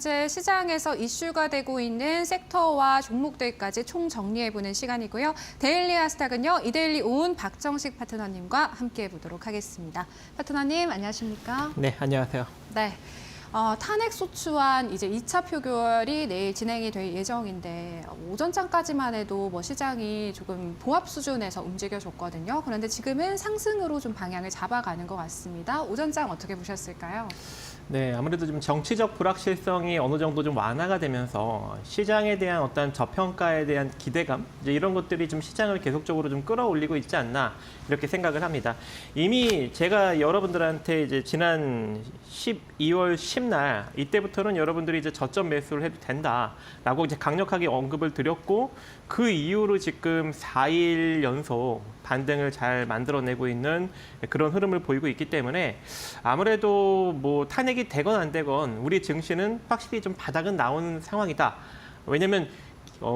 현재 시장에서 이슈가 되고 있는 섹터와 종목들까지 총정리해보는 시간이고요. 데일리 아스탁은요, 이데일리 온 박정식 파트너님과 함께해보도록 하겠습니다. 파트너님, 안녕하십니까? 네, 안녕하세요. 네. 탄핵 소추안 이제 2차 표결이 내일 진행이 될 예정인데 오전장까지만 해도 뭐 시장이 조금 보합 수준에서 움직여줬거든요. 그런데 지금은 상승으로 좀 방향을 잡아가는 것 같습니다. 오전장 어떻게 보셨을까요? 네, 아무래도 좀 정치적 불확실성이 어느 정도 좀 완화가 되면서 시장에 대한 어떤 저평가에 대한 기대감, 이제 이런 것들이 좀 시장을 계속적으로 좀 끌어올리고 있지 않나 이렇게 생각을 합니다. 이미 제가 여러분들한테 이제 지난 12월 10날 이때부터는 여러분들이 이제 저점 매수를 해도 된다라고 이제 강력하게 언급을 드렸고 그 이후로 지금 4일 연속 반등을 잘 만들어내고 있는 그런 흐름을 보이고 있기 때문에 아무래도 뭐 탄핵이 되건 안 되건 우리 증시는 확실히 좀 바닥은 나오는 상황이다. 왜냐하면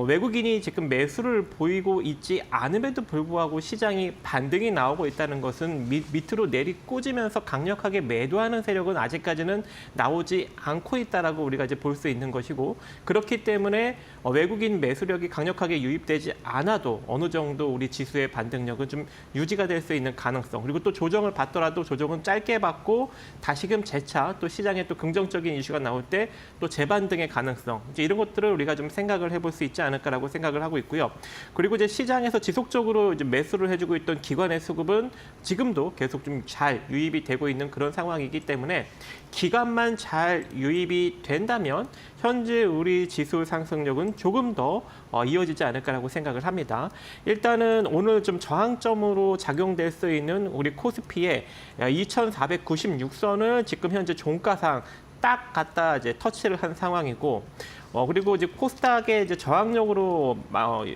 외국인이 지금 매수를 보이고 있지 않음에도 불구하고 시장이 반등이 나오고 있다는 것은 밑으로 내리꽂으면서 강력하게 매도하는 세력은 아직까지는 나오지 않고 있다라고 우리가 이제 볼 수 있는 것이고 그렇기 때문에 외국인 매수력이 강력하게 유입되지 않아도 어느 정도 우리 지수의 반등력은 좀 유지가 될 수 있는 가능성 그리고 또 조정을 받더라도 조정은 짧게 받고 다시금 재차 또 시장에 또 긍정적인 이슈가 나올 때 또 재반등의 가능성 이제 이런 것들을 우리가 좀 생각을 해볼 수 있지 않을까라고 생각을 하고 있고요. 그리고 이제 시장에서 지속적으로 이제 매수를 해주고 있던 기관의 수급은 지금도 계속 좀 잘 유입이 되고 있는 그런 상황이기 때문에 기관만 잘 유입이 된다면 현재 우리 지수 상승력은 조금 더 이어지지 않을까라고 생각을 합니다. 일단은 오늘 좀 저항점으로 작용될 수 있는 우리 코스피의 2,496선을 지금 현재 종가상 딱 갖다 이제 터치를 한 상황이고 그리고 이제 코스닥의 이제 저항력으로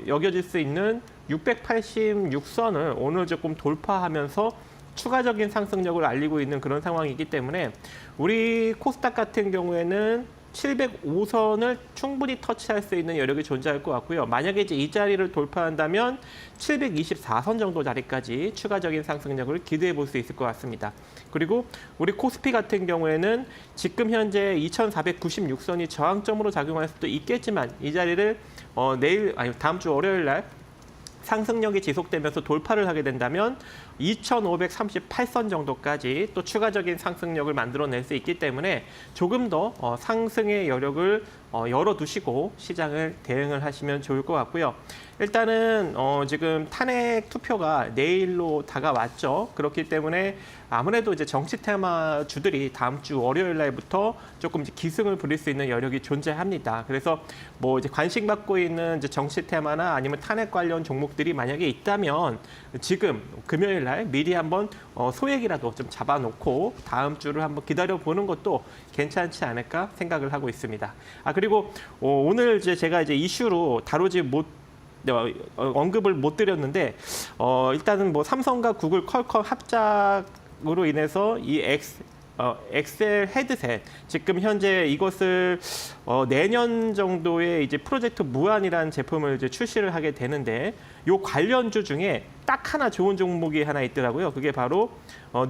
여겨질 수 있는 686선을 오늘 조금 돌파하면서 추가적인 상승력을 알리고 있는 그런 상황이기 때문에 우리 코스닥 같은 경우에는 705선을 충분히 터치할 수 있는 여력이 존재할 것 같고요. 만약에 이제 이 자리를 돌파한다면 724선 정도 자리까지 추가적인 상승력을 기대해 볼 수 있을 것 같습니다. 그리고 우리 코스피 같은 경우에는 지금 현재 2,496선이 저항점으로 작용할 수도 있겠지만 이 자리를 다음 주 월요일 날 상승력이 지속되면서 돌파를 하게 된다면 2,538선 정도까지 또 추가적인 상승력을 만들어낼 수 있기 때문에 조금 더 상승의 여력을 열어두시고 시장을 대응을 하시면 좋을 것 같고요. 일단은 지금 탄핵 투표가 내일로 다가왔죠. 그렇기 때문에 아무래도 이제 정치 테마 주들이 다음 주 월요일 날부터 조금 이제 기승을 부릴 수 있는 여력이 존재합니다. 그래서 뭐 이제 관심받고 있는 이제 정치 테마나 아니면 탄핵 관련 종목들이 만약에 있다면 지금 금요일 날 미리 한번 소액이라도 좀 잡아놓고 다음 주를 한번 기다려보는 것도 괜찮지 않을까 생각을 하고 있습니다. 그리고 오늘 이제 제가 이제 이슈로 다루지 언급을 못 드렸는데 일단은 뭐 삼성과 구글 퀄컴 합작으로 인해서 이 엑셀 헤드셋 지금 현재 이것을 내년 정도에 이제 프로젝트 무한이라는 제품을 이제 출시를 하게 되는데 요 관련주 중에 딱 하나 좋은 종목이 하나 있더라고요. 그게 바로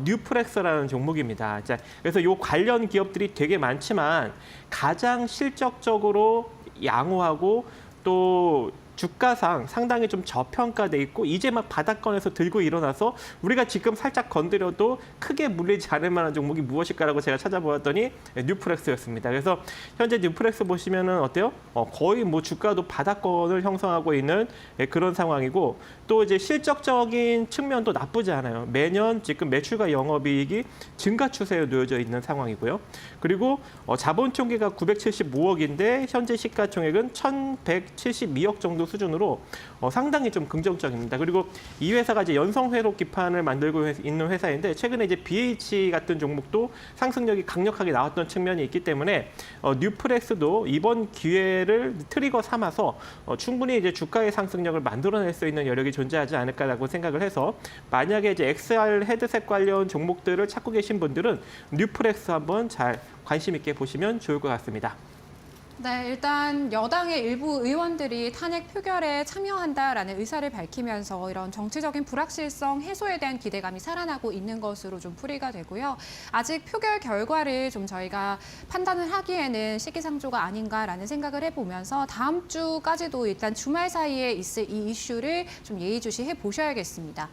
뉴프렉스라는 종목입니다. 자, 그래서 요 관련 기업들이 되게 많지만 가장 실적적으로 양호하고 또 주가상 상당히 좀 저평가돼 있고 이제 막 바닥권에서 들고 일어나서 우리가 지금 살짝 건드려도 크게 물리지 않을 만한 종목이 무엇일까라고 제가 찾아보았더니 뉴프렉스였습니다. 그래서 현재 뉴프렉스 보시면은 어때요? 거의 뭐 주가도 바닥권을 형성하고 있는 그런 상황이고 또 이제 실적적인 측면도 나쁘지 않아요. 매년 지금 매출과 영업이익이 증가 추세에 놓여져 있는 상황이고요. 그리고 자본 총계가 975억인데 현재 시가총액은 1,172억 정도 수준으로 상당히 좀 긍정적입니다. 그리고 이 회사가 이제 연성회로 기판을 만들고 있는 회사인데 최근에 이제 BH 같은 종목도 상승력이 강력하게 나왔던 측면이 있기 때문에 뉴프렉스도 이번 기회를 트리거 삼아서 충분히 이제 주가의 상승력을 만들어낼 수 있는 여력이 존재하지 않을까라고 생각을 해서 만약에 이제 XR 헤드셋 관련 종목들을 찾고 계신 분들은 뉴프렉스 한번 잘 관심 있게 보시면 좋을 것 같습니다. 네, 일단 여당의 일부 의원들이 탄핵 표결에 참여한다라는 의사를 밝히면서 이런 정치적인 불확실성 해소에 대한 기대감이 살아나고 있는 것으로 좀 풀이가 되고요. 아직 표결 결과를 좀 저희가 판단을 하기에는 시기상조가 아닌가라는 생각을 해보면서 다음 주까지도 일단 주말 사이에 있을 이 이슈를 좀 예의주시해 보셔야겠습니다.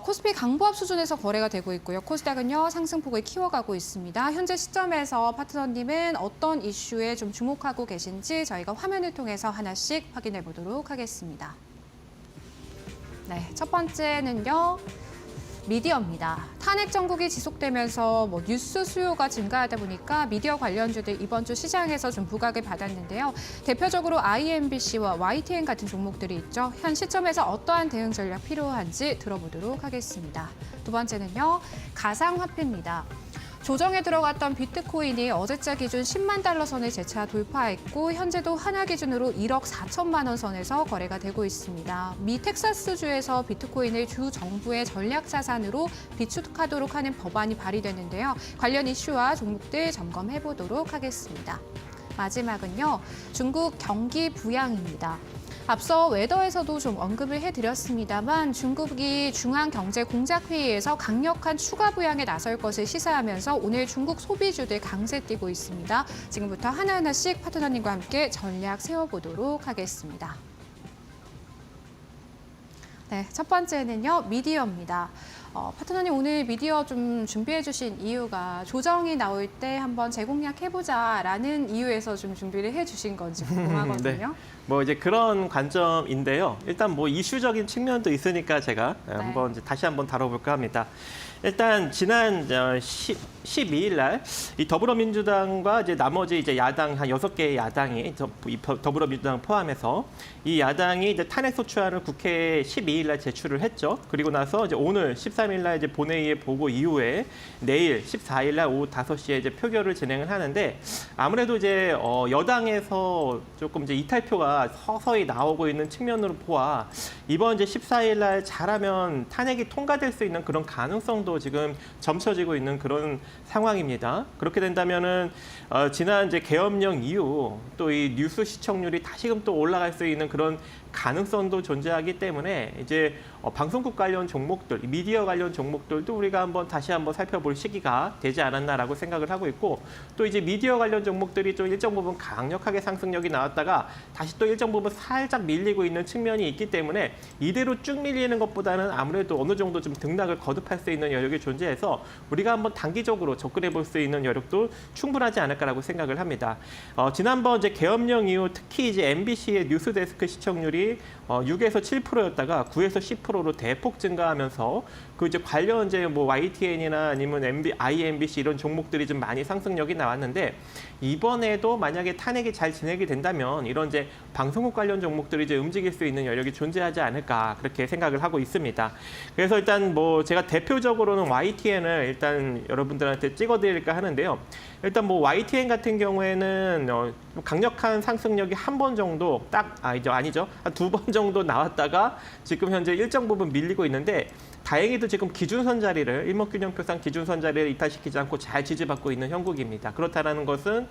코스피 강보합 수준에서 거래가 되고 있고요. 코스닥은요, 상승폭을 키워가고 있습니다. 현재 시점에서 파트너님은 어떤 이슈에 좀 주목하고 계신지 저희가 화면을 통해서 하나씩 확인해 보도록 하겠습니다. 네, 첫 번째는요. 미디어입니다. 탄핵 정국이 지속되면서 뉴스 수요가 증가하다 보니까 미디어 관련주들 이번 주 시장에서 좀 부각을 받았는데요. 대표적으로 IMBC와 YTN 같은 종목들이 있죠. 현 시점에서 어떠한 대응 전략 필요한지 들어보도록 하겠습니다. 두 번째는요. 가상화폐입니다. 조정에 들어갔던 비트코인이 어제자 기준 10만 달러 선을 재차 돌파했고 현재도 하나 기준으로 1억 4천만 원 선에서 거래가 되고 있습니다. 미 텍사스주에서 비트코인을 주 정부의 전략 자산으로 비축하도록 하는 법안이 발의됐는데요. 관련 이슈와 종목들 점검해 보도록 하겠습니다. 마지막은요. 중국 경기 부양입니다. 앞서 웨더에서도 좀 언급을 해드렸습니다만 중국이 중앙경제공작회의에서 강력한 추가 부양에 나설 것을 시사하면서 오늘 중국 소비주들 강세 띄고 있습니다. 지금부터 하나하나씩 파트너님과 함께 전략 세워보도록 하겠습니다. 네, 첫 번째는요, 미디어입니다. 파트너님 오늘 미디어 좀 준비해 주신 이유가 조정이 나올 때 한번 재공략 해보자라는 이유에서 좀 준비를 해 주신 건지 궁금하거든요. 네. 뭐 이제 그런 관점인데요. 일단 뭐 이슈적인 측면도 있으니까 제가 한번 이제 다시 한번 다뤄볼까 합니다. 일단 지난 12일 날 이 더불어민주당과 이제 나머지 이제 야당 한 6개의 야당이 더불어민주당 포함해서 이 야당이 이제 탄핵 소추안을 국회에 12일 날 제출을 했죠. 그리고 나서 이제 오늘 13일 날 이제 본회의에 보고 이후에 내일 14일 날 오후 5시에 이제 표결을 진행을 하는데 아무래도 이제 여당에서 조금 이제 이탈표가 서서히 나오고 있는 측면으로 보아 이번 이제 14일 날 잘하면 탄핵이 통과될 수 있는 그런 가능성도 지금 점쳐지고 있는 그런 상황입니다. 그렇게 된다면은 지난 이제 계엄령 이후 또 이 뉴스 시청률이 다시금 또 올라갈 수 있는 그런 가능성도 존재하기 때문에 이제 방송국 관련 종목들, 미디어 관련 종목들도 우리가 다시 한번 살펴볼 시기가 되지 않았나라고 생각을 하고 있고 또 이제 미디어 관련 종목들이 좀 일정 부분 강력하게 상승력이 나왔다가 다시 또 일정 부분 살짝 밀리고 있는 측면이 있기 때문에 이대로 쭉 밀리는 것보다는 아무래도 어느 정도 좀 등락을 거듭할 수 있는 여력이 존재해서 우리가 한번 단기적으로 접근해 볼 수 있는 여력도 충분하지 않을까라고 생각을 합니다. 지난번 이제 계엄령 이후 특히 이제 MBC의 뉴스데스크 시청률이 6에서 7%였다가 9에서 10%로 대폭 증가하면서 그 이제 관련 이제 뭐 YTN이나 아니면 IMBC 이런 종목들이 좀 많이 상승력이 나왔는데 이번에도 만약에 탄핵이 잘 진행이 된다면 이런 이제 방송국 관련 종목들이 이제 움직일 수 있는 여력이 존재하지 않을까 그렇게 생각을 하고 있습니다. 그래서 일단 뭐 제가 대표적으로는 YTN을 일단 여러분들한테 찍어드릴까 하는데요. 일단 뭐 YTN 같은 경우에는 강력한 상승력이 한 번 정도 아니죠. 한 2번 정도 나왔다가 지금 현재 일정 부분 밀리고 있는데 다행히도 지금 기준선 자리를 일목균형표상 기준선 자리를 이탈시키지 않고 잘 지지받고 있는 형국입니다. 그렇다는 것은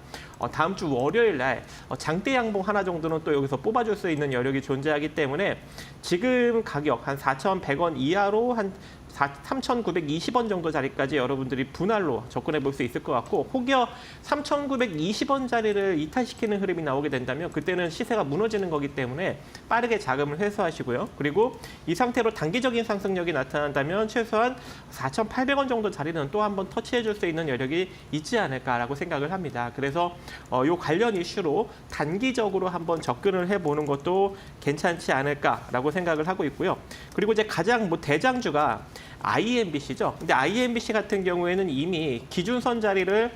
다음 주 월요일 날 장대 양봉 하나 정도는 또 여기서 뽑아줄 수 있는 여력이 존재하기 때문에 지금 가격 한 4,100원 이하로 한 3,920원 정도 자리까지 여러분들이 분할로 접근해 볼 수 있을 것 같고 혹여 3,920원 자리를 이탈시키는 흐름이 나오게 된다면 그때는 시세가 무너지는 거기 때문에 빠르게 자금을 회수하시고요. 그리고 이 상태로 단기적인 상승력이 나타난다면 최소한 4,800원 정도 자리는 또 한번 터치해 줄 수 있는 여력이 있지 않을까라고 생각을 합니다. 그래서 이 관련 이슈로 단기적으로 한번 접근을 해보는 것도 괜찮지 않을까라고 생각을 하고 있고요. 그리고 이제 가장 대장주가 IMBC죠. 근데 IMBC 같은 경우에는 이미 기준선 자리를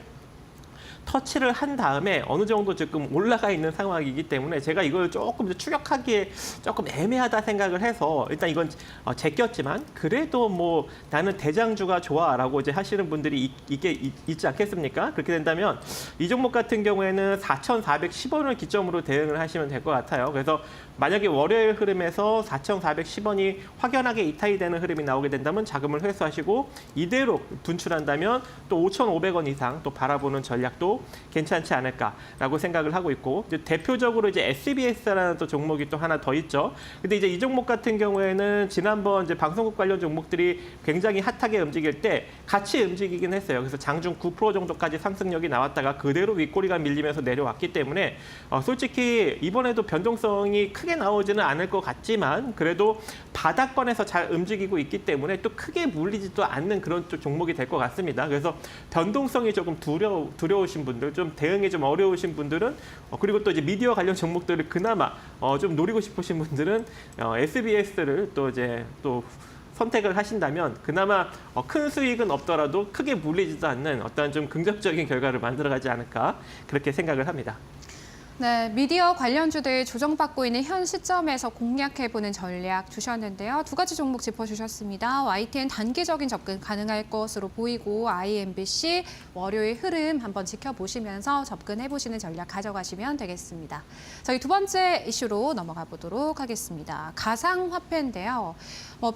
터치를 한 다음에 어느 정도 지금 올라가 있는 상황이기 때문에 제가 이걸 조금 추격하기에 조금 애매하다 생각을 해서 일단 이건 제꼈지만 그래도 뭐 나는 대장주가 좋아라고 이제 하시는 분들이 있지 않겠습니까? 그렇게 된다면 이 종목 같은 경우에는 4,410원을 기점으로 대응을 하시면 될 것 같아요. 그래서 만약에 월요일 흐름에서 4,410원이 확연하게 이탈이 되는 흐름이 나오게 된다면 자금을 회수하시고 이대로 분출한다면 또 5,500원 이상 또 바라보는 전략도 것도 괜찮지 않을까라고 생각을 하고 있고 이제 대표적으로 이제 SBS라는 또 종목이 또 하나 더 있죠. 근데 이제 이 종목 같은 경우에는 지난번 이제 방송국 관련 종목들이 굉장히 핫하게 움직일 때 같이 움직이긴 했어요. 그래서 장중 9% 정도까지 상승력이 나왔다가 그대로 윗꼬리가 밀리면서 내려왔기 때문에 솔직히 이번에도 변동성이 크게 나오지는 않을 것 같지만 그래도 바닥권에서 잘 움직이고 있기 때문에 또 크게 물리지도 않는 그런 또 종목이 될 것 같습니다. 그래서 변동성이 조금 두려우신 분들, 좀 대응이 좀 어려우신 분들은 그리고 또 이제 미디어 관련 종목들을 그나마 좀 노리고 싶으신 분들은 SBS를 또 이제 또 선택을 하신다면 그나마 큰 수익은 없더라도 크게 물리지도 않는 어떤 좀 긍정적인 결과를 만들어가지 않을까 그렇게 생각을 합니다. 네, 미디어 관련주들 조정받고 있는 현 시점에서 공략해보는 전략 주셨는데요. 두 가지 종목 짚어주셨습니다. YTN 단기적인 접근 가능할 것으로 보이고 IMBC 월요일 흐름 한번 지켜보시면서 접근해보시는 전략 가져가시면 되겠습니다. 저희 두 번째 이슈로 넘어가 보도록 하겠습니다. 가상화폐인데요.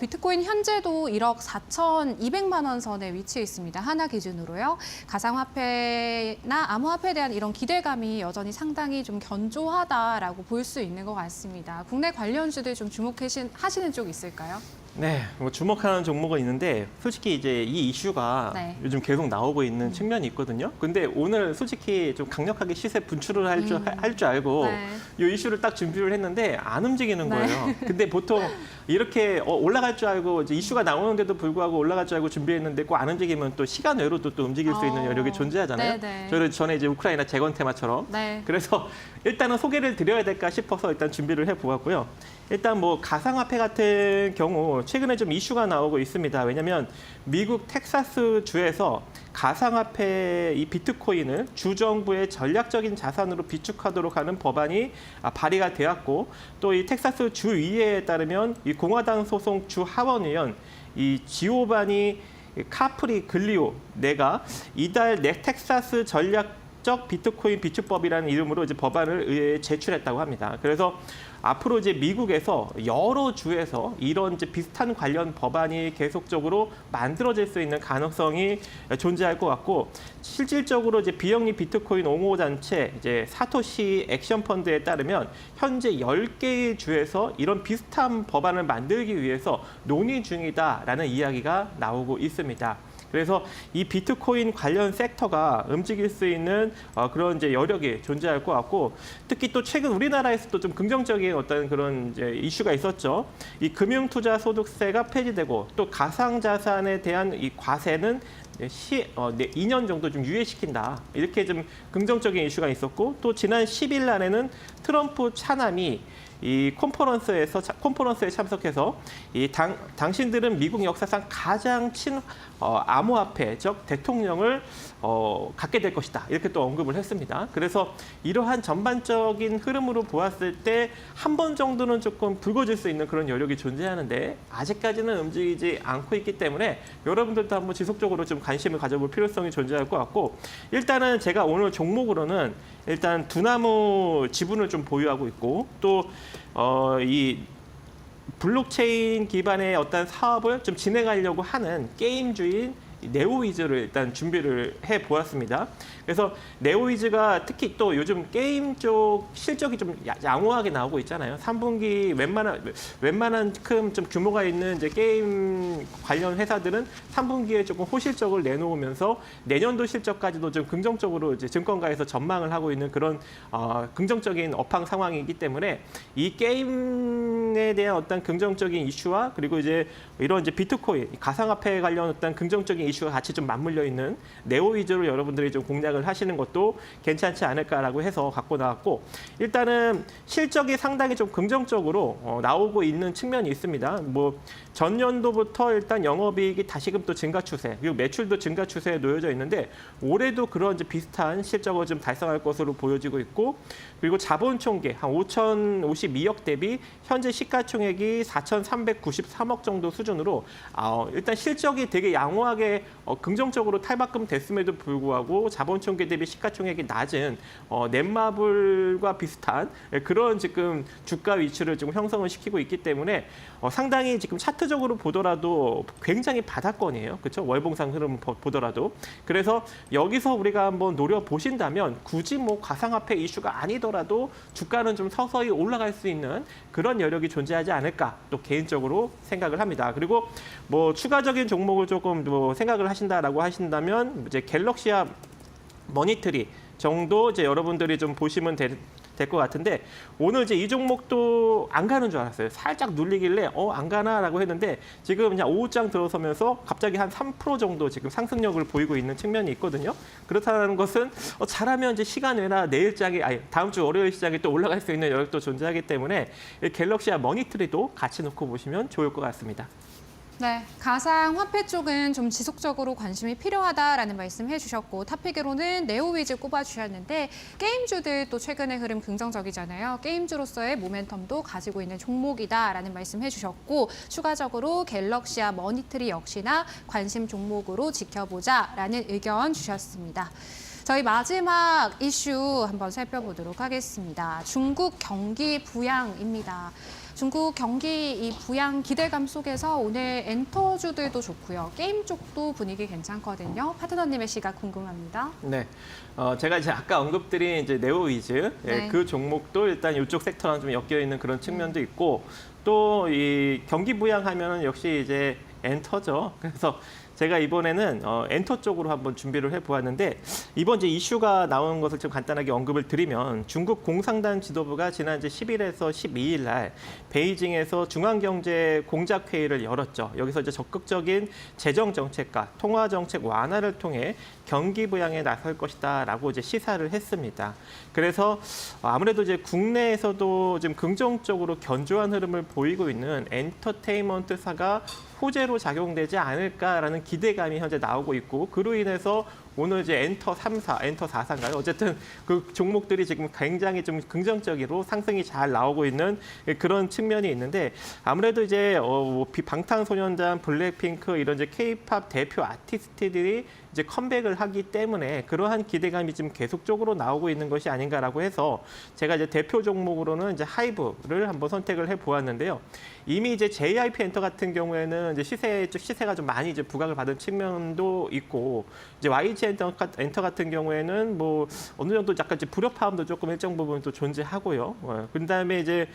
비트코인 현재도 1억 4,200만 원 선에 위치해 있습니다. 하나 기준으로요. 가상화폐나 암호화폐에 대한 이런 기대감이 여전히 상당히 좀 견조하다라고 볼 수 있는 것 같습니다. 국내 관련주들 좀 주목하시는 쪽 있을까요? 네, 주목하는 종목은 있는데 솔직히 이제 이 이슈가 네. 요즘 계속 나오고 있는 측면이 있거든요. 근데 오늘 솔직히 좀 강력하게 시세 분출을 할 줄 알고 네. 이 이슈를 딱 준비를 했는데 안 움직이는 네. 거예요. 근데 보통 이렇게 올라갈 줄 알고 이제 이슈가 나오는데도 불구하고 올라갈 줄 알고 준비했는데 꼭 안 움직이면 또 시간 외로도 또 움직일 수 있는 여력이 존재하잖아요. 네, 네. 저는 전에 이제 우크라이나 재건 테마처럼. 네. 그래서 일단은 소개를 드려야 될까 싶어서 일단 준비를 해보았고요. 일단 뭐 가상화폐 같은 경우 최근에 좀 이슈가 나오고 있습니다. 왜냐하면 미국 텍사스 주에서 가상화폐 이 비트코인을 주정부의 전략적인 자산으로 비축하도록 하는 법안이 발의가 되었고 또 이 텍사스 주의회에 따르면 이 공화당 소속 주 하원의원 이 지오바니 카프리 글리오 내가 이달 텍사스 전략적 비트코인 비축법이라는 이름으로 이제 법안을 의회에 제출했다고 합니다. 그래서 앞으로 이제 미국에서 여러 주에서 이런 이제 비슷한 관련 법안이 계속적으로 만들어질 수 있는 가능성이 존재할 것 같고 실질적으로 이제 비영리 비트코인 옹호 단체 이제 사토시 액션 펀드에 따르면 현재 10개의 주에서 이런 비슷한 법안을 만들기 위해서 논의 중이다라는 이야기가 나오고 있습니다. 그래서 이 비트코인 관련 섹터가 움직일 수 있는 그런 이제 여력이 존재할 것 같고 특히 또 최근 우리나라에서도 좀 긍정적인 어떤 그런 이제 이슈가 있었죠. 이 금융투자소득세가 폐지되고 또 가상자산에 대한 이 과세는 2년 정도 좀 유예시킨다. 이렇게 좀 긍정적인 이슈가 있었고 또 지난 10일 날에는 트럼프 차남이 이 콘퍼런스에 참석해서 당신들은 미국 역사상 가장 암호화폐적 대통령을 갖게 될 것이다. 이렇게 또 언급을 했습니다. 그래서 이러한 전반적인 흐름으로 보았을 때 한 번 정도는 조금 불거질 수 있는 그런 여력이 존재하는데 아직까지는 움직이지 않고 있기 때문에 여러분들도 한번 지속적으로 좀 관심을 가져볼 필요성이 존재할 것 같고 일단은 제가 오늘 종목으로는 일단 두나무 지분을 좀 보유하고 있고 또 이 블록체인 기반의 어떤 사업을 좀 진행하려고 하는 게임주인 네오위즈를 일단 준비를 해 보았습니다. 그래서 네오위즈가 특히 또 요즘 게임 쪽 실적이 좀 양호하게 나오고 있잖아요. 3분기 웬만한 좀 규모가 있는 이제 게임 관련 회사들은 3분기에 조금 호실적을 내놓으면서 내년도 실적까지도 좀 긍정적으로 이제 증권가에서 전망을 하고 있는 그런 긍정적인 업황 상황이기 때문에 이 게임에 대한 어떤 긍정적인 이슈와 그리고 이제 이런 이제 비트코인 가상화폐 관련 어떤 긍정적인 이슈가 같이 좀 맞물려 있는 네오위즈로 여러분들이 좀 공략을 하시는 것도 괜찮지 않을까라고 해서 갖고 나왔고 일단은 실적이 상당히 좀 긍정적으로 나오고 있는 측면이 있습니다. 뭐 전년도부터 일단 영업이익이 다시금 또 증가 추세 그리고 매출도 증가 추세에 놓여져 있는데 올해도 그런 이제 비슷한 실적을 좀 달성할 것으로 보여지고 있고 그리고 자본 총계 한 5,052억 대비 현재 시가총액이 4,393억 정도 수준으로 일단 실적이 되게 양호하게 시장에 긍정적으로 탈바꿈 됐음에도 불구하고 자본총계 대비 시가총액이 낮은 넷마블과 비슷한 그런 지금 주가 위치를 지금 형성을 시키고 있기 때문에 상당히 지금 차트적으로 보더라도 굉장히 바닥권이에요. 그렇죠? 월봉상 흐름 보더라도. 그래서 여기서 우리가 한번 노려보신다면 굳이 뭐 가상화폐 이슈가 아니더라도 주가는 좀 서서히 올라갈 수 있는 그런 여력이 존재하지 않을까 또 개인적으로 생각을 합니다. 그리고 뭐 추가적인 종목을 조금 뭐 생각을 하신다라고 하신다면 이제 갤럭시와 머니트리 정도 이제 여러분들이 좀 보시면 될 것 같은데 오늘 이제 이 종목도 안 가는 줄 알았어요. 살짝 눌리길래 안 가나라고 했는데 지금 그냥 오후장 들어서면서 갑자기 한 3% 정도 지금 상승력을 보이고 있는 측면이 있거든요. 그렇다는 것은 잘하면 이제 시간 외나 내일장에 아니 다음 주 월요일 시장에 또 올라갈 수 있는 여력도 존재하기 때문에 이 갤럭시와 머니트리도 같이 놓고 보시면 좋을 것 같습니다. 네, 가상화폐 쪽은 좀 지속적으로 관심이 필요하다라는 말씀 해주셨고 탑픽으로는 네오위즈 꼽아주셨는데 게임주들 또 최근의 흐름 긍정적이잖아요. 게임주로서의 모멘텀도 가지고 있는 종목이다라는 말씀 해주셨고 추가적으로 갤럭시와 머니트리 역시나 관심 종목으로 지켜보자라는 의견 주셨습니다. 저희 마지막 이슈 한번 살펴보도록 하겠습니다. 중국 경기 부양입니다. 중국 경기 이 부양 기대감 속에서 오늘 엔터주들도 좋고요. 게임 쪽도 분위기 괜찮거든요. 파트너님의 시각 궁금합니다. 네, 제가 이제 아까 언급드린 이제 네오위즈 네. 그 종목도 일단 이쪽 섹터랑 좀 엮여 있는 그런 측면도 있고 또 이 경기 부양하면은 역시 이제 엔터죠. 그래서 제가 이번에는 엔터 쪽으로 한번 준비를 해보았는데 이번 이제 이슈가 나온 것을 좀 간단하게 언급을 드리면 중국 공산당 지도부가 지난 이제 10일에서 12일 날 베이징에서 중앙경제 공작회의를 열었죠. 여기서 이제 적극적인 재정 정책과 통화 정책 완화를 통해 경기 부양에 나설 것이다라고 이제 시사를 했습니다. 그래서 아무래도 이제 국내에서도 좀 긍정적으로 견조한 흐름을 보이고 있는 엔터테인먼트사가 호재로 작용되지 않을까라는 기대감이 현재 나오고 있고 그로 인해서 오늘 이제 엔터 3사, 엔터 4사인가요? 어쨌든 그 종목들이 지금 굉장히 좀 긍정적으로 상승이 잘 나오고 있는 그런 측면이 있는데 아무래도 이제 방탄소년단, 블랙핑크 이런 이제 K-팝 대표 아티스트들이 이제 컴백을 하기 때문에 그러한 기대감이 지금 계속적으로 나오고 있는 것이 아닌가라고 해서 제가 이제 대표 종목으로는 이제 하이브를 한번 선택을 해 보았는데요. 이미 이제 JYP 엔터 같은 경우에는 이제 시세가 좀 많이 이제 부각을 받은 측면도 있고 이제 YG 엔터 같은 경우에는 뭐 어느 정도 약간 이제 불협화음도 조금 일정 부분 또 존재하고요. 그다음에 이제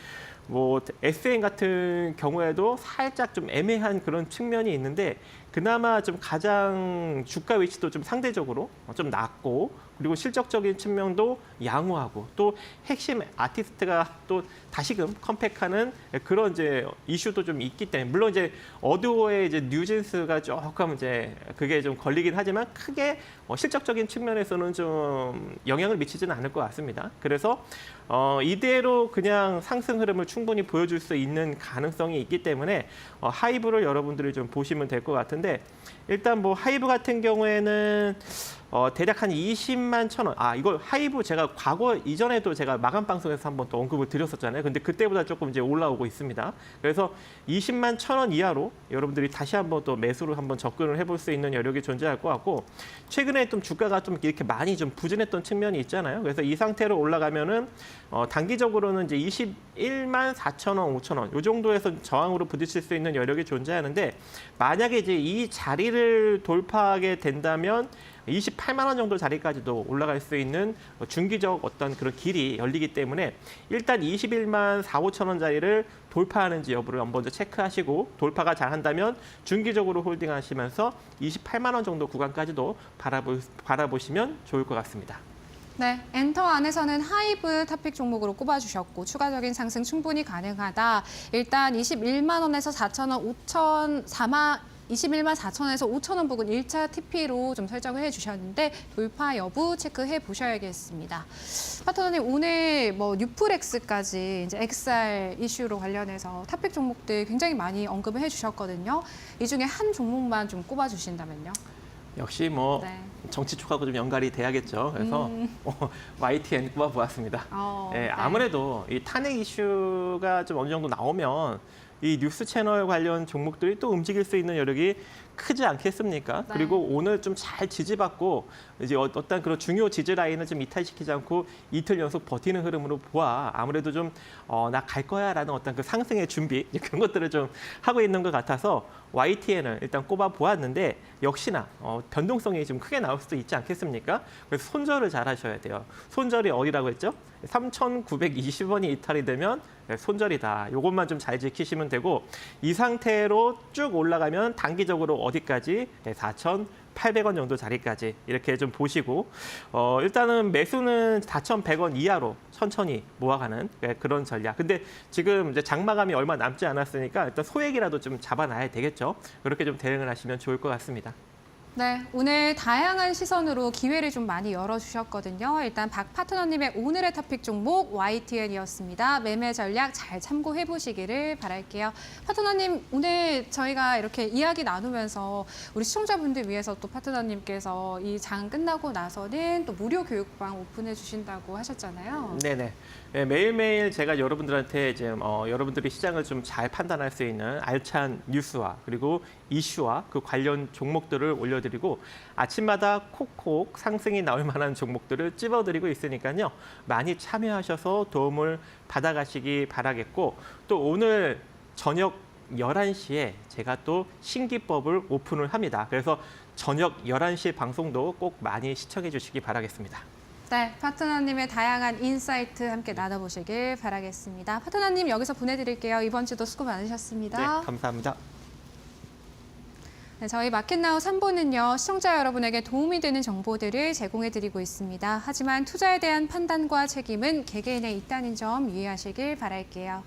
뭐 SN 같은 경우에도 살짝 좀 애매한 그런 측면이 있는데 그나마 좀 가장 주가 위치도 좀 상대적으로 좀 낮고 그리고 실적적인 측면도 양호하고 또 핵심 아티스트가 또 다시금 컴백하는 그런 이제 이슈도 좀 있기 때문에 물론 이제 어두워의 이제 뉴진스가 조금 이제 그게 좀 걸리긴 하지만 크게 실적적인 측면에서는 좀 영향을 미치지는 않을 것 같습니다. 그래서 이대로 그냥 상승 흐름을 충분히 보여줄 수 있는 가능성이 있기 때문에 하이브를 여러분들이 좀 보시면 될 것 같은데 일단 뭐 하이브 같은 경우에는 대략 한 20만 1,000원. 이걸 하이브 제가 과거 이전에도 제가 마감 방송에서 한번 또 언급을 드렸었잖아요. 근데 그때보다 조금 이제 올라오고 있습니다. 그래서 20만 1,000원 이하로 여러분들이 다시 한번 또 매수를 한번 접근을 해볼 수 있는 여력이 존재할 것 같고 최근에 좀 주가가 좀 이렇게 많이 좀 부진했던 측면이 있잖아요. 그래서 이 상태로 올라가면은 단기적으로는 이제 21만 4,000원, 5,000원 이 정도에서 저항으로 부딪힐 수 있는 여력이 존재하는데 만약에 이제 이 자리를 돌파하게 된다면 28만 원 정도 자리까지도 올라갈 수 있는 중기적 어떤 그런 길이 열리기 때문에 일단 21만 4, 5천 원 자리를 돌파하는지 여부를 먼저 체크하시고 돌파가 잘한다면 중기적으로 홀딩하시면서 28만 원 정도 구간까지도 바라보시면 좋을 것 같습니다. 네, 엔터 안에서는 하이브 탑픽 종목으로 꼽아주셨고 추가적인 상승 충분히 가능하다. 일단 21만 원에서 4천 원, 21만 4천원에서 5천원 부근 1차 TP로 좀 설정을 해주셨는데 돌파 여부 체크해 보셔야겠습니다. 파트너님 오늘 뭐 뉴플렉스까지 이제 XR 이슈로 관련해서 탑픽 종목들 굉장히 많이 언급을 해주셨거든요. 이 중에 한 종목만 좀 꼽아주신다면요. 역시 뭐 네. 정치 쪽하고 좀 연관이 돼야겠죠. 그래서 YTN 꼽아보았습니다. 네. 아무래도 이 탄핵 이슈가 좀 어느 정도 나오면 이 뉴스 채널 관련 종목들이 또 움직일 수 있는 여력이 크지 않겠습니까? 네. 그리고 오늘 좀 잘 지지받고 이제 어떤 그런 중요 지지 라인을 좀 이탈시키지 않고 이틀 연속 버티는 흐름으로 보아 아무래도 좀 나 갈 거야라는 어떤 그 상승의 준비 그런 것들을 좀 하고 있는 것 같아서 YTN을 일단 꼽아 보았는데 역시나 변동성이 좀 크게 나올 수도 있지 않겠습니까? 그래서 손절을 잘 하셔야 돼요. 손절이 어디라고 했죠? 3,920원이 이탈이 되면 손절이다. 이것만 좀 잘 지키시면 되고 이 상태로 쭉 올라가면 단기적으로 어디까지? 4,800원 정도 자리까지 이렇게 좀 보시고 일단은 매수는 4,100원 이하로 천천히 모아가는 그런 전략. 근데 지금 이제 장마감이 얼마 남지 않았으니까 일단 소액이라도 좀 잡아놔야 되겠죠. 그렇게 좀 대응을 하시면 좋을 것 같습니다. 네, 오늘 다양한 시선으로 기회를 좀 많이 열어주셨거든요. 일단 박 파트너님의 오늘의 토픽 종목 YTN이었습니다. 매매 전략 잘 참고해 보시기를 바랄게요. 파트너님, 오늘 저희가 이렇게 이야기 나누면서 우리 시청자분들 위해서 또 파트너님께서 이 장 끝나고 나서는 또 무료 교육방 오픈해 주신다고 하셨잖아요. 네네. 네, 매일매일 제가 여러분들한테 이제 여러분들이 시장을 좀 잘 판단할 수 있는 알찬 뉴스와 그리고 이슈와 그 관련 종목들을 올려드리고 아침마다 콕콕 상승이 나올 만한 종목들을 찝어드리고 있으니까요. 많이 참여하셔서 도움을 받아가시기 바라겠고 또 오늘 저녁 11시에 제가 또 신기법을 오픈을 합니다. 그래서 저녁 11시 방송도 꼭 많이 시청해 주시기 바라겠습니다. 네, 파트너님의 다양한 인사이트 함께 나눠보시길 바라겠습니다. 파트너님 여기서 보내드릴게요. 이번 주도 수고 많으셨습니다. 네, 감사합니다. 네, 저희 마켓나우 3부는요, 시청자 여러분에게 도움이 되는 정보들을 제공해드리고 있습니다. 하지만 투자에 대한 판단과 책임은 개개인에 있다는 점 유의하시길 바랄게요.